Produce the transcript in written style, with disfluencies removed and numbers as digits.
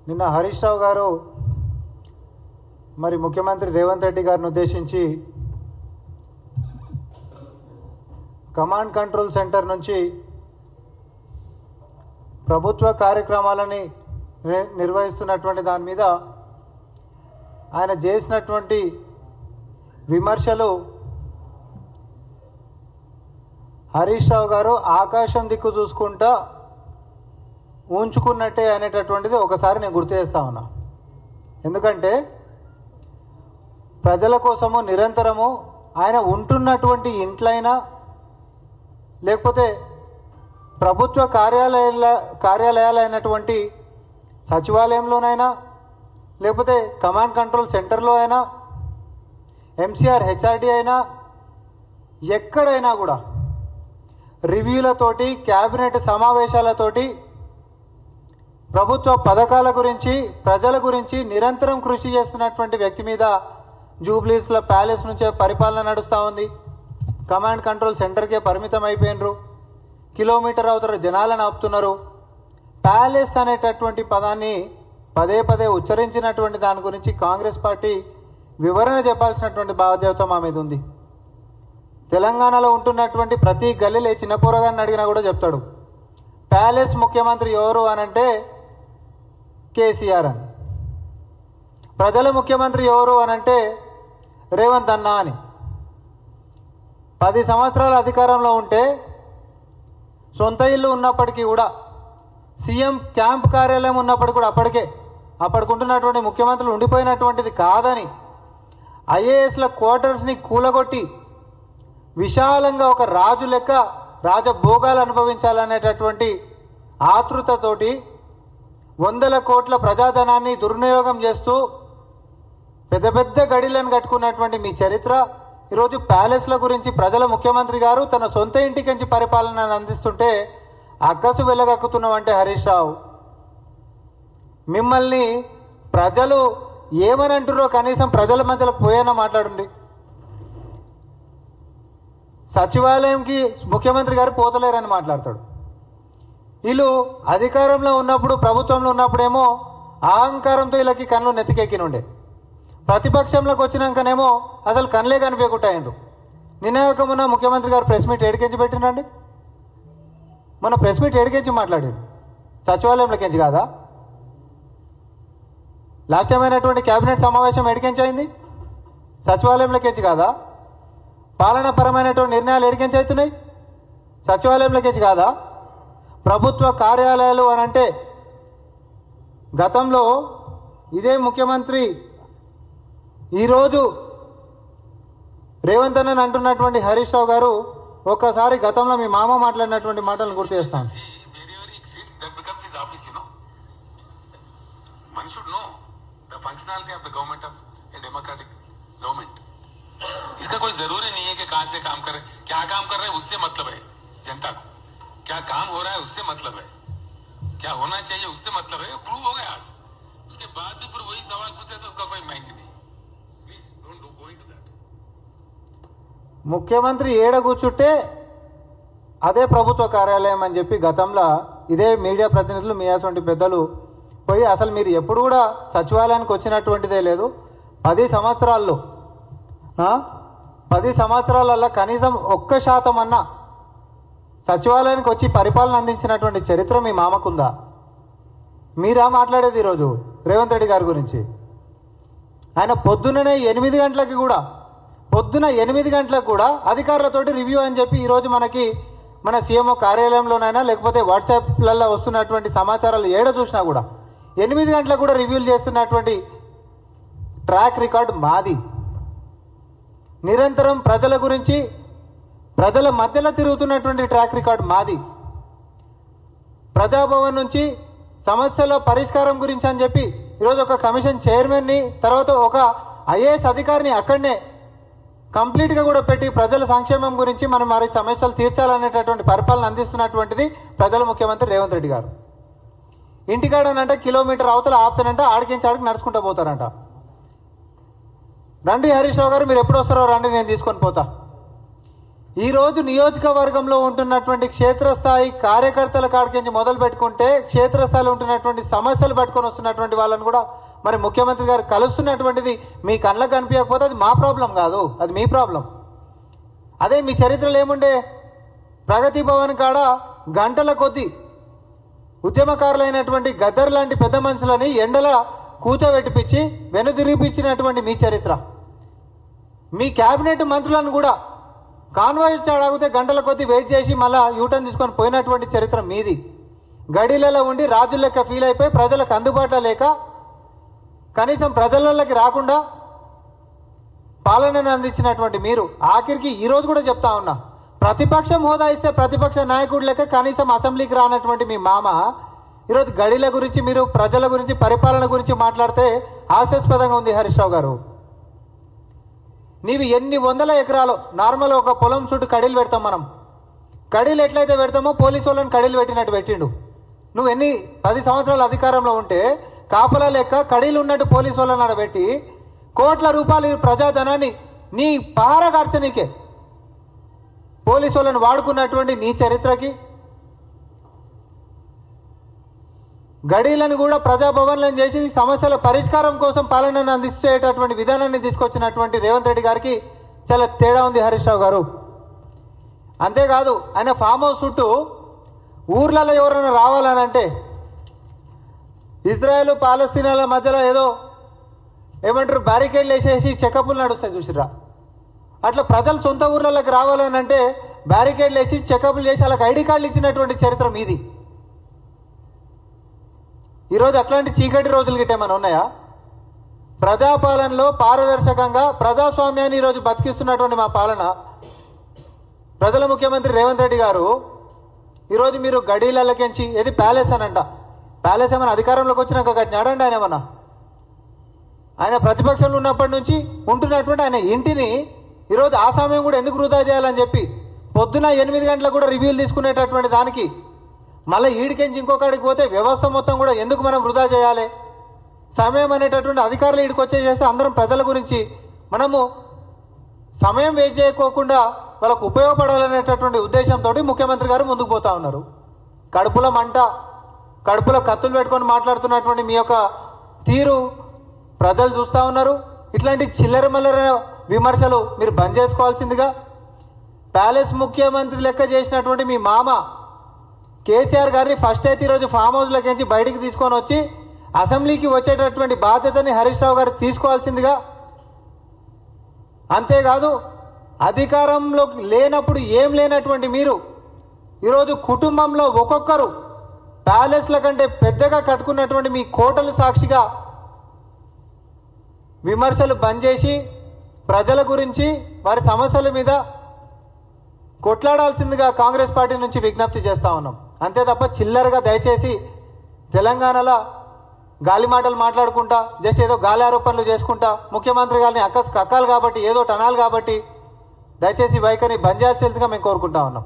నిన్న హరీష్ రావు గారు మరి ముఖ్యమంత్రి రేవంత్ రెడ్డి గారిని ఉద్దేశించి కమాండ్ కంట్రోల్ సెంటర్ నుంచి ప్రభుత్వ కార్యక్రమాలని నిర్వహిస్తున్నటువంటి దాని మీద ఆయన చేసినటువంటి విమర్శలు హరీష్ రావు గారు ఆకాశం దిక్కు చూసుకుంటా ఉంచుకున్నట్టే అనేటటువంటిది ఒకసారి నేను గుర్తు చేస్తా ఉన్నా. ఎందుకంటే ప్రజల కోసము నిరంతరము ఆయన ఉంటున్నటువంటి ఇంట్లైనా లేకపోతే ప్రభుత్వ కార్యాలయాలైనటువంటి సచివాలయంలోనైనా లేకపోతే కమాండ్ కంట్రోల్ సెంటర్లో అయినా ఎంసీఆర్ హెచ్ఆర్డీ అయినా ఎక్కడైనా కూడా రివ్యూలతోటి క్యాబినెట్ సమావేశాలతోటి ప్రభుత్వ పథకాల గురించి ప్రజల గురించి నిరంతరం కృషి చేస్తున్నటువంటి వ్యక్తి మీద జూబ్లీస్ల ప్యాలెస్ నుంచే పరిపాలన నడుస్తూ ఉంది. కమాండ్ కంట్రోల్ సెంటర్కే పరిమితం అయిపోయినరు. కిలోమీటర్ అవతల జనాలను ఆపుతున్నారు. ప్యాలెస్ అనేటటువంటి పదాన్ని పదే పదే ఉచ్చరించినటువంటి దాని గురించి కాంగ్రెస్ పార్టీ వివరణ చెప్పాల్సినటువంటి బాధ్యత మా మీద ఉంది. తెలంగాణలో ఉంటున్నటువంటి ప్రతి గల్లీలో చిన్న పోరగాన్ని అడిగినా కూడా చెప్తాడు, ప్యాలెస్ ముఖ్యమంత్రి ఎవరు అనంటే కేసీఆర్ అని, ప్రజల ముఖ్యమంత్రి ఎవరు అనంటే రేవంత్ అన్న అని. 10 సంవత్సరాల అధికారంలో ఉంటే సొంత ఇల్లు ఉన్నప్పటికీ కూడా సీఎం క్యాంప్ కార్యాలయం ఉన్నప్పటికీ కూడా అప్పటికుంటున్నటువంటి ముఖ్యమంత్రులు ఉండిపోయినటువంటిది కాదని ఐఏఎస్ల క్వార్టర్స్ని కూలగొట్టి విశాలంగా ఒక రాజు లెక్క రాజభోగాలు అనుభవించాలనేటటువంటి ఆతృతతోటి 100 కోట్ల ప్రజాధనాన్ని దుర్వినియోగం చేస్తూ పెద్ద పెద్ద గడిలను కట్టుకున్నటువంటి మీ చరిత్ర ఈరోజు ప్యాలెస్ల గురించి ప్రజల ముఖ్యమంత్రి గారు తన సొంత ఇంటికించి పరిపాలన అందిస్తుంటే అక్కసు వెళ్ళగక్కుతున్నామంటే హరీష్ రావు, మిమ్మల్ని ప్రజలు ఏమని అంటున్నారో కనీసం ప్రజల మధ్యలోకి పోయేనా మాట్లాడండి. సచివాలయంకి ముఖ్యమంత్రి గారు పోతలేరని మాట్లాడతాడు. వీళ్ళు అధికారంలో ఉన్నప్పుడు ప్రభుత్వంలో ఉన్నప్పుడేమో అహంకారంతో వీళ్ళకి కళ్ళు నెత్తికెక్కినుండే, ప్రతిపక్షంలోకి వచ్చినాకనేమో అసలు కళ్ళే కనిపించకుంటాయండు. నిన్నక మొన్న ముఖ్యమంత్రి గారు ప్రెస్ మీట్ ఏడికెంచి పెట్టినండి, మొన్న ప్రెస్ మీట్ ఏడికెంచి మాట్లాడారు, సచివాలయంలోకించి కాదా? లాస్ట్ టైం అయినటువంటి క్యాబినెట్ సమావేశం ఏడికెంచి అయింది, సచివాలయంలోకించి కాదా? పాలనాపరమైనటువంటి నిర్ణయాలు ఏడికెంచి అవుతున్నాయి, సచివాలయంలోకించి కాదా? ప్రభుత్వ కార్యాలయాలు అనంటే గతంలో ఇదే ముఖ్యమంత్రి ఈరోజు రేవంత్ అన్న అంటున్నటువంటి హరీష్ రావు గారు ఒక్కసారి గతంలో మీ మామ మాట్లాడినటువంటి మాటలను గుర్తు చేస్తాను. इसका कोई जरूरी नहीं है कि कहां से काम कर रहे, क्या काम कर रहे हैं उससे मतलब है जनता को, क्या काम हो रहा है उससे मतलब है, क्या होना चाहिए उससे मतलब है. प्रूव हो गया आज, उसके बाद भी फिर वही सवाल पूछे तो उसका कोई मायने नहीं. Please don't go into that. ముఖ్యమంత్రి ఏడ కూర్చుంటే అదే ప్రభుత్వ కార్యాలయం అని చెప్పి గతంలో ఇదే మీడియా ప్రతినిధులు మీ అటువంటి పెద్దలు పోయి అసలు మీరు ఎప్పుడు కూడా సచివాలయానికి వచ్చినటువంటిదే లేదు, 10 సంవత్సరాల్లో 10 సంవత్సరాలలో కనీసం 1% అన్నా సచివాలయానికి వచ్చి పరిపాలన అందించినటువంటి చరిత్ర మీ మామకుందా? మీరా మాట్లాడేది ఈరోజు రేవంత్ రెడ్డి గారి గురించి? ఆయన పొద్దున్న 8 గంటలకు కూడా అధికారులతోటి రివ్యూ అని చెప్పి ఈరోజు మనకి మన సీఎంఓ కార్యాలయంలోనైనా లేకపోతే వాట్సాప్లలో వస్తున్నటువంటి సమాచారాలు ఏడ చూసినా కూడా 8 గంటలకు కూడా రివ్యూలు చేస్తున్నటువంటి ట్రాక్ రికార్డు మాది. నిరంతరం ప్రజల గురించి ప్రజల మధ్యలో తిరుగుతున్నటువంటి ట్రాక్ రికార్డు మాది. ప్రజాభవన్ నుంచి సమస్యల పరిష్కారం గురించి అని చెప్పి ఈరోజు ఒక కమిషన్ చైర్మన్ని తర్వాత ఒక ఐఏఎస్ అధికారిని అక్కడనే కంప్లీట్గా కూడా పెట్టి ప్రజల సంక్షేమం గురించి మనం మరి సమస్యలు తీర్చాలనేటటువంటి పరిపాలన అందిస్తున్నటువంటిది ప్రజల ముఖ్యమంత్రి రేవంత్ రెడ్డి గారు. ఇంటికాడనంటే కిలోమీటర్ అవతల ఆపుతానంటే ఆడికించి ఆడికి నడుచుకుంటూ పోతారంట. రండి హరీష్ రావు గారు, మీరు ఎప్పుడు వస్తారో రండి, నేను తీసుకొని పోతా. ఈరోజు నియోజకవర్గంలో ఉంటున్నటువంటి క్షేత్రస్థాయి కార్యకర్తల కాడికి మొదలు పెట్టుకుంటే క్షేత్రస్థాయిలో ఉంటున్నటువంటి సమస్యలు పట్టుకొని వస్తున్నటువంటి వాళ్ళని కూడా మరి ముఖ్యమంత్రి గారు కలుస్తున్నటువంటిది మీ కళ్ళకు కనిపించకపోతే అది మా ప్రాబ్లం కాదు, అది మీ ప్రాబ్లం. అదే మీ చరిత్రలో ఏముండే, ప్రగతి భవన్ కాడ గంటల కొద్దీ ఉద్యమకారులైనటువంటి గద్దర్ లాంటి పెద్ద మనుషులని ఎండల కూర్చోబెట్టిపించి వెనుదిరిపించినటువంటి మీ చరిత్ర. మీ క్యాబినెట్ మంత్రులను కూడా కాన్వాయ్ అడిగితే గంటల కొద్దీ వెయిట్ చేసి మళ్ళా యూటర్న్ తీసుకొని పోయినటువంటి చరిత్ర మీది. గడిలలో ఉండి రాజుల లెక్క ఫీల్ అయిపోయి ప్రజలకు అందుబాటులో లేక కనీసం ప్రజలకి రాకుండా పాలనను అందించినటువంటి మీరు ఆఖరికి ఈరోజు కూడా చెప్తా ఉన్నా, ప్రతిపక్షం హోదా ఇస్తే ప్రతిపక్ష నాయకుడు లెక్క కనీసం అసెంబ్లీకి రానటువంటి మీ మామ ఈరోజు గడిల గురించి, మీరు ప్రజల గురించి, పరిపాలన గురించి మాట్లాడితే హాస్యాస్పదంగా ఉంది. హరీష్ రావు గారు, నీవి ఎన్ని వందల ఎకరాలు నార్మల్ ఒక పొలం చుట్టూ కడీలు పెడతాం మనం. కడీలు ఎట్లయితే పెడతామో పోలీసు వాళ్ళని కడీలు పెట్టినట్టు పెట్టిండు. నువ్వు 10 సంవత్సరాలు అధికారంలో ఉంటే కాపలా లెక్క కడీలు ఉన్నట్టు పోలీసు వాళ్ళని ఆడబెట్టి కోట్ల రూపాయలు ప్రజాధనాన్ని నీ పారగార్చనీకే పోలీసు వాళ్ళని వాడుకున్నటువంటి నీ చరిత్రకి, గడీలను కూడా ప్రజాభవన్లను చేసి సమస్యల పరిష్కారం కోసం పాలనను అందించేటటువంటి విధానాన్ని తీసుకొచ్చినటువంటి రేవంత్ రెడ్డి గారికి చాలా తేడా ఉంది హరీష్ రావు గారు. అంతేకాదు, ఆయన ఫామ్ హౌస్ చుట్టూ ఊర్లలో ఎవరైనా రావాలనంటే ఇజ్రాయెల్ పాలస్తీనాల మధ్యలో ఏదో ఏమంటారు బ్యారికేడ్లు వేసేసి చెకప్లు నడుస్తాయి చూసిరా, అట్లా ప్రజలు సొంత ఊర్లలోకి రావాలనంటే బ్యారికేడ్లు వేసి చెకప్లు చేసి వాళ్ళకి ఐడి కార్డులు ఇచ్చినటువంటి చరిత్ర మీది. ఈరోజు అట్లాంటి చీకటి రోజులు గిట్ట ఏమైనా ఉన్నాయా? ప్రజాపాలనలో పారదర్శకంగా ప్రజాస్వామ్యాన్ని ఈరోజు బతికిస్తున్నటువంటి మా పాలన ప్రజల ముఖ్యమంత్రి రేవంత్ రెడ్డి గారు ఈరోజు మీరు గడీలకెంచి ఏది ప్యాలెస్ అనంట, ప్యాలెస్ ఏమైనా అధికారంలోకి వచ్చినాక కట్టినాడండి ఆయన ఏమన్నా? ఆయన ప్రతిపక్షంలో ఉన్నప్పటి నుంచి ఉంటున్నటువంటి ఆయన ఇంటిని ఈరోజు ఆ సమయం కూడా ఎందుకు వృధా చేయాలని చెప్పి పొద్దున 8 గంటలకు కూడా రివ్యూలు తీసుకునేటటువంటి దానికి మళ్ళీ ఈడికెంచి ఇంకొకడికి పోతే వ్యవస్థ మొత్తం కూడా ఎందుకు మనం వృధా చేయాలి? సమయం అనేటటువంటి అధికారులు ఈడికి వచ్చేసేసి అందరం ప్రజల గురించి మనము సమయం వేస్ట్ చేయకోకుండా వాళ్ళకు ఉపయోగపడాలనేటటువంటి ఉద్దేశంతో ముఖ్యమంత్రి గారు ముందుకు పోతా ఉన్నారు. కడుపుల మంట, కడుపులో కత్తులు పెట్టుకొని మాట్లాడుతున్నటువంటి మీ యొక్క తీరు ప్రజలు చూస్తూ ఉన్నారు. ఇట్లాంటి చిల్లర మల్లర విమర్శలు మీరు బంద్ చేసుకోవాల్సిందిగా, ప్యాలెస్ ముఖ్యమంత్రి లెక్క చేసినటువంటి మీ మామ కేసీఆర్ గారిని ఫస్ట్ అయితే ఈరోజు ఫామ్ హౌస్లోకించి బయటికి తీసుకొని వచ్చి అసెంబ్లీకి వచ్చేటటువంటి బాధ్యతని హరీష్ రావు గారు తీసుకోవాల్సిందిగా, అంతేకాదు అధికారంలో లేనప్పుడు ఏం లేనటువంటి మీరు ఈరోజు కుటుంబంలో ఒక్కొక్కరు ప్యాలెస్ల కంటే పెద్దగా కట్టుకున్నటువంటి మీ కోటలు సాక్షిగా విమర్శలు బంద్ చేసి ప్రజల గురించి వారి సమస్యల మీద కొట్లాడాల్సిందిగా కాంగ్రెస్ పార్టీ నుంచి విజ్ఞప్తి చేస్తా ఉన్నాం. అంతే తప్ప చిల్లరగా దయచేసి తెలంగాణలో గాలి మాటలు మాట్లాడుకుంటా జస్ట్ ఏదో గాలి ఆరోపణలు చేసుకుంటా ముఖ్యమంత్రి గారిని కక్కాలి కాబట్టి ఏదో టనాలి కాబట్టి దయచేసి వైఖరిని బంద్ చేయాల్సిందిగా మేము కోరుకుంటా ఉన్నాం.